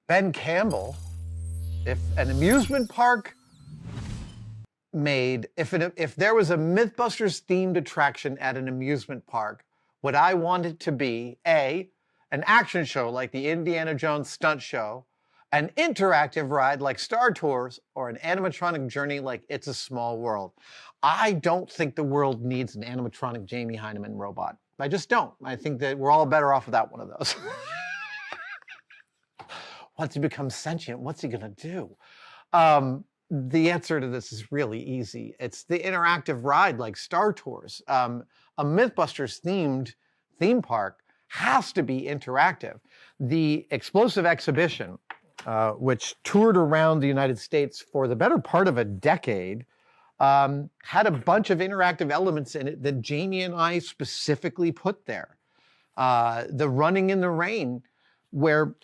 Ben Campbell, if an amusement park if there was a MythBusters themed attraction at an amusement park, would I want it to be an action show like the Indiana Jones stunt show, an interactive ride like Star Tours, or an animatronic journey like It's a Small World? I don't think the world needs an animatronic Jamie Hyneman robot. I just don't. I think that we're all better off without one of those. Once he becomes sentient, what's he gonna do? The answer to this is really easy. It's the interactive ride like Star Tours. A MythBusters themed theme park has to be interactive. The explosive exhibition, which toured around the United States for the better part of a decade, had a bunch of interactive elements in it that Jamie and I specifically put there. The running in the rain, where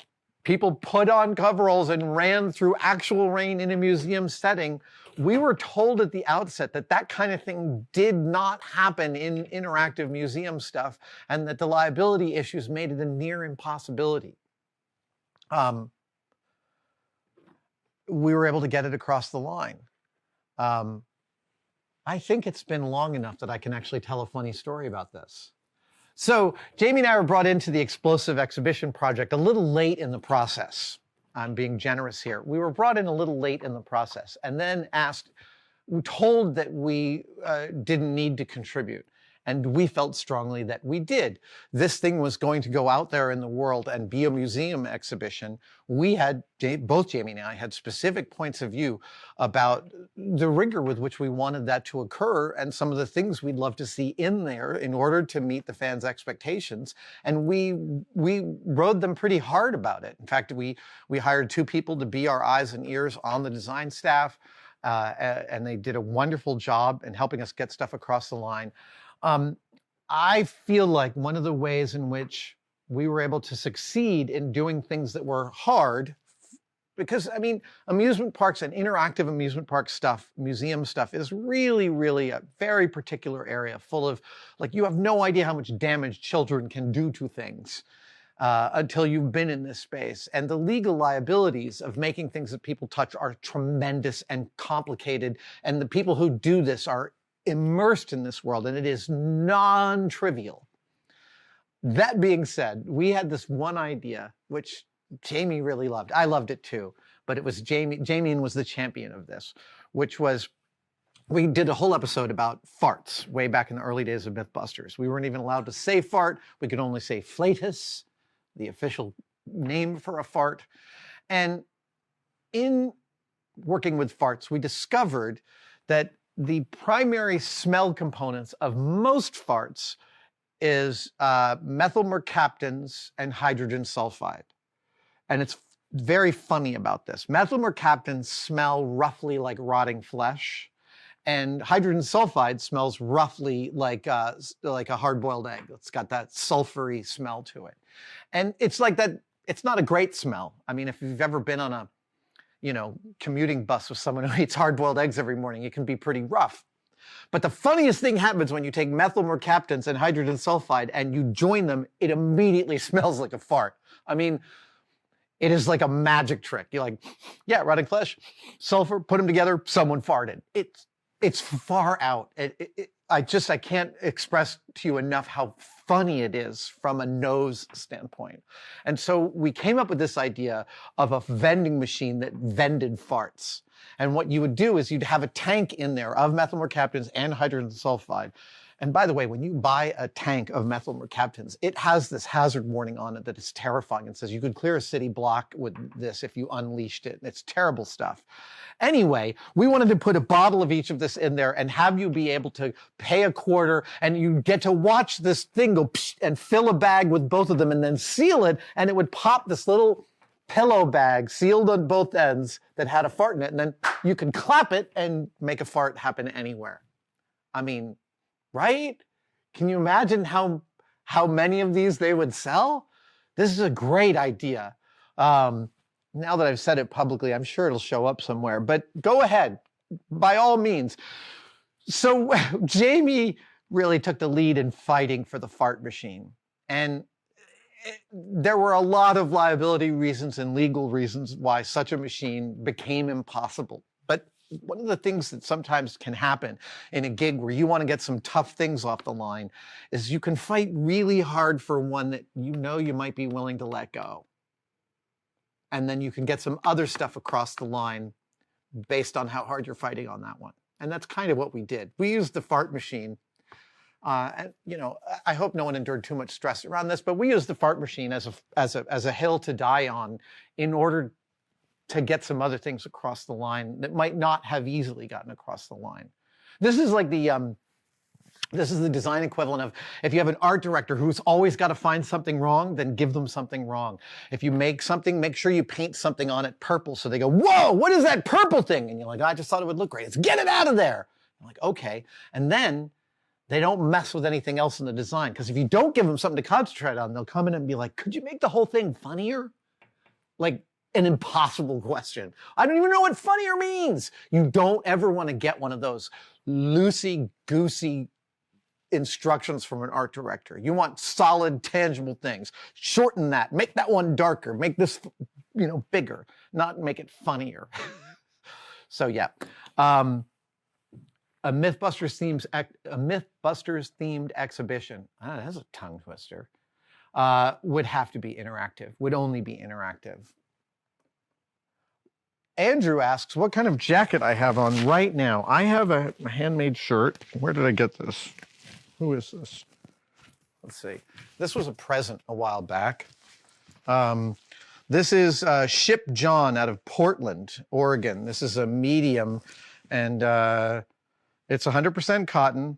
people put on coveralls and ran through actual rain in a museum setting. We were told at the outset that that kind of thing did not happen in interactive museum stuff, and that the liability issues made it a near impossibility. We were able to get it across the line. I think it's been long enough that I can actually tell a funny story about this. So Jamie and I were brought into the explosive exhibition project a little late in the process. I'm being generous here. We were brought in a little late in the process and then told that we didn't need to contribute. And we felt strongly that we did. This thing was going to go out there in the world and be a museum exhibition. Both Jamie and I had specific points of view about the rigor with which we wanted that to occur and some of the things we'd love to see in there in order to meet the fans' expectations. And we rode them pretty hard about it. In fact, we hired 2 people to be our eyes and ears on the design staff, and they did a wonderful job in helping us get stuff across the line. I feel like one of the ways in which we were able to succeed in doing things that were hard, because I mean, amusement parks and interactive amusement park stuff, museum stuff is really, really a very particular area full of, like, you have no idea how much damage children can do to things until you've been in this space. And the legal liabilities of making things that people touch are tremendous and complicated. And the people who do this are immersed in this world, and it is non-trivial. That being said, we had this one idea, which Jamie really loved. I loved it too, but it was Jamie was the champion of this, which was, we did a whole episode about farts way back in the early days of MythBusters. We weren't even allowed to say fart. We could only say flatus, the official name for a fart. And in working with farts, we discovered that the primary smell components of most farts is methyl mercaptans and hydrogen sulfide. And it's very funny about this. Methyl mercaptans smell roughly like rotting flesh, and hydrogen sulfide smells roughly like a hard-boiled egg. It's got that sulfury smell to it. And it's like that, it's not a great smell. I mean, if you've ever been on a commuting bus with someone who eats hard-boiled eggs every morning, it can be pretty rough. But the funniest thing happens when you take methyl mercaptans and hydrogen sulfide and you join them, it immediately smells like a fart. I mean, it is like a magic trick. You're like, yeah, rotting flesh, sulfur, put them together, someone farted. It's far out. I can't express to you enough how funny it is from a nose standpoint. And so we came up with this idea of a vending machine that vended farts. And what you would do is you'd have a tank in there of methyl mercaptans and hydrogen sulfide. And by the way, when you buy a tank of methyl mercaptans, it has this hazard warning on it that is terrifying. It says you could clear a city block with this if you unleashed it. It's terrible stuff. Anyway, we wanted to put a bottle of each of this in there and have you be able to pay a quarter, and you get to watch this thing go psh, and fill a bag with both of them and then seal it, and it would pop this little pillow bag sealed on both ends that had a fart in it, and then you could clap it and make a fart happen anywhere. I mean, right? Can you imagine how many of these they would sell? This is a great idea. Now that I've said it publicly, I'm sure it'll show up somewhere, but go ahead, by all means. So Jamie really took the lead in fighting for the fart machine. And there were a lot of liability reasons and legal reasons why such a machine became impossible. But one of the things that sometimes can happen in a gig where you want to get some tough things off the line is you can fight really hard for one that you know you might be willing to let go. And then you can get some other stuff across the line based on how hard you're fighting on that one. And that's kind of what we did. We used the fart machine. And, you know, I hope no one endured too much stress around this, but we used the fart machine as a hill to die on in order to get some other things across the line that might not have easily gotten across the line. This is like this is the design equivalent of if you have an art director who's always got to find something wrong, then give them something wrong. If you make something, make sure you paint something on it purple so they go, whoa, what is that purple thing? And you're like, I just thought it would look great. It's get it out of there. I'm like, okay. And then they don't mess with anything else in the design. Because if you don't give them something to concentrate on, they'll come in and be like, could you make the whole thing funnier? Like an impossible question. I don't even know what funnier means. You don't ever want to get one of those loosey-goosey instructions from an art director. You want solid, tangible things. Shorten that. Make that one darker. Make this, you know, bigger. Not make it funnier. So yeah. A MythBusters themed exhibition, that's a tongue twister, would have to be interactive, would only be interactive. Andrew asks what kind of jacket I have on right now. I have a handmade shirt. Where did I get this? Who is this? Let's see. This was a present a while back. This is Ship John out of Portland, Oregon. This is a medium, and it's 100% cotton.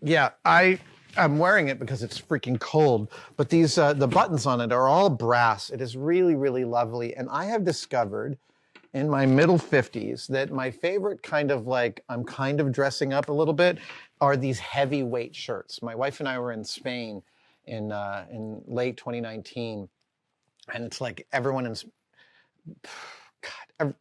Yeah, I'm wearing it because it's freaking cold, but these the buttons on it are all brass. It is really, really lovely. And I have discovered in my middle 50s that my favorite kind of like, I'm kind of dressing up a little bit, are these heavyweight shirts. My wife and I were in Spain in late 2019, and it's like everyone in, God,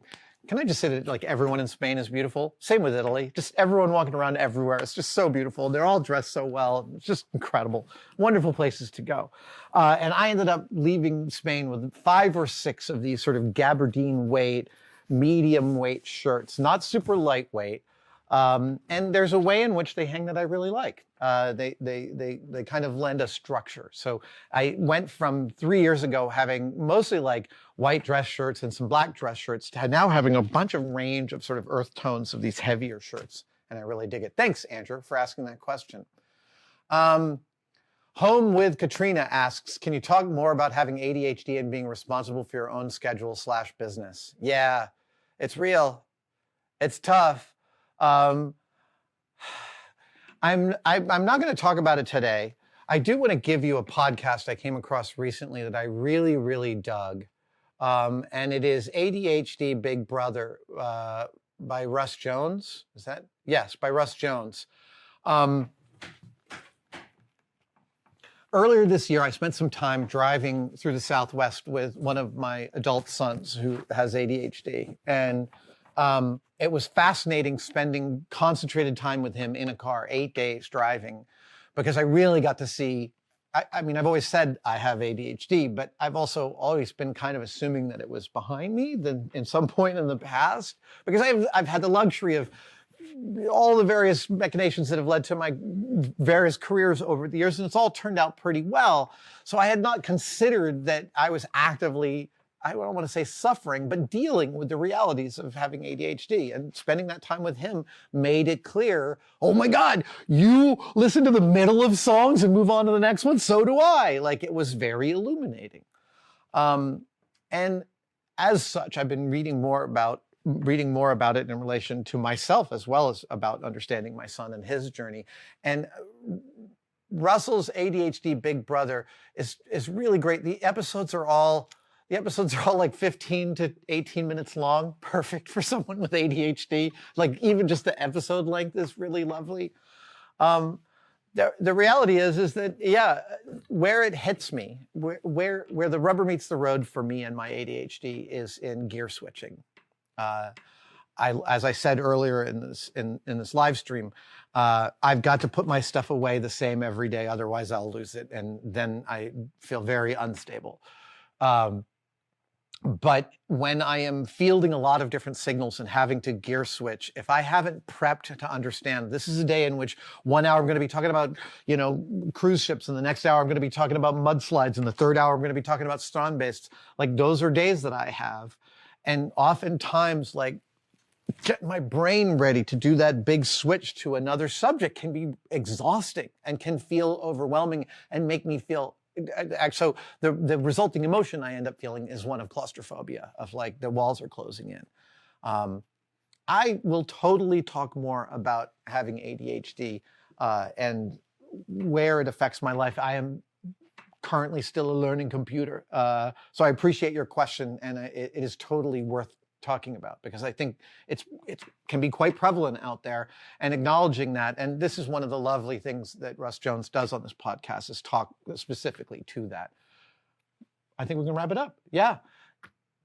can I just say that like everyone in Spain is beautiful? Same with Italy. Just everyone walking around everywhere. It's just so beautiful. They're all dressed so well. It's just incredible. Wonderful places to go. And I ended up leaving Spain with 5 or 6 of these sort of gabardine weight, medium weight shirts, not super lightweight. And there's a way in which they hang that I really like. They kind of lend a structure. So I went from 3 years ago having mostly like white dress shirts and some black dress shirts to now having a bunch of range of sort of earth tones of these heavier shirts. And I really dig it. Thanks, Andrew, for asking that question. Home with Katrina asks, can you talk more about having ADHD and being responsible for your own schedule / business? Yeah, it's real. It's tough. I'm not going to talk about it today. I do want to give you a podcast I came across recently that I really, really dug. And it is ADHD Big Brother by Russ Jones. Is that? Yes, by Russ Jones. Earlier this year, I spent some time driving through the Southwest with one of my adult sons who has ADHD. And it was fascinating spending concentrated time with him in a car, 8 days driving, because I really got to see, I mean, I've always said I have ADHD, but I've also always been kind of assuming that it was behind me in some point in the past, because I've had the luxury of all the various machinations that have led to my various careers over the years, and it's all turned out pretty well. So I had not considered that I was actively, I don't want to say suffering, but dealing with the realities of having ADHD, and spending that time with him made it clear, oh my God, you listen to the middle of songs and move on to the next one? So do I. Like, it was very illuminating. And as such, I've been reading more about it in relation to myself, as well as about understanding my son and his journey. And Russell's ADHD Big Brother is really great. The episodes are all like 15 to 18 minutes long, perfect for someone with ADHD. Like, even just the episode length is really lovely. The reality is that, yeah, where it hits me, where the rubber meets the road for me and my ADHD is in gear switching. as I said earlier in this live stream, I've got to put my stuff away the same every day, otherwise I'll lose it, and then I feel very unstable. But when I am fielding a lot of different signals and having to gear switch, if I haven't prepped to understand this is a day in which 1 hour I'm going to be talking about, cruise ships, and the next hour I'm going to be talking about mudslides, and the third hour I'm going to be talking about strand-based, like those are days that I have. And oftentimes, like, get my brain ready to do that big switch to another subject can be exhausting and can feel overwhelming and make me feel. So the resulting emotion I end up feeling is one of claustrophobia, of like the walls are closing in. I will totally talk more about having ADHD and where it affects my life. I am currently still a learning computer. So I appreciate your question, and it is totally worth talking about, because I think it can be quite prevalent out there, and acknowledging that. And this is one of the lovely things that Russ Jones does on this podcast, is talk specifically to that. I think we can wrap it up. Yeah.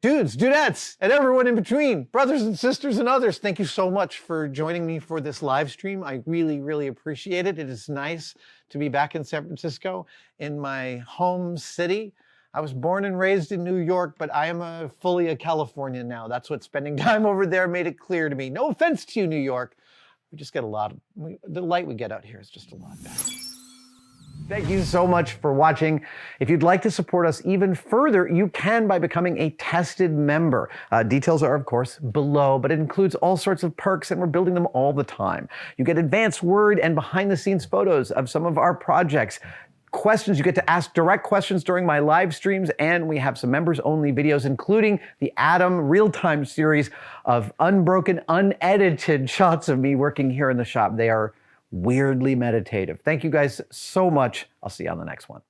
Dudes, dudettes, and everyone in between, brothers and sisters and others, thank you so much for joining me for this live stream. I really, really appreciate it. It is nice to be back in San Francisco, in my home city. I was born and raised in New York, but I am fully a Californian now. That's what spending time over there made it clear to me. No offense to you, New York. We just get the light we get out here is just a lot better. Thank you so much for watching. If you'd like to support us even further, you can by becoming a tested member. Details are, of course, below, but it includes all sorts of perks, and we're building them all the time. You get advanced word and behind-the-scenes photos of some of our projects. Questions, you get to ask direct questions during my live streams, and we have some members-only videos, including the Adam real-time series of unbroken, unedited shots of me working here in the shop. They are weirdly meditative. Thank you guys so much. I'll see you on the next one.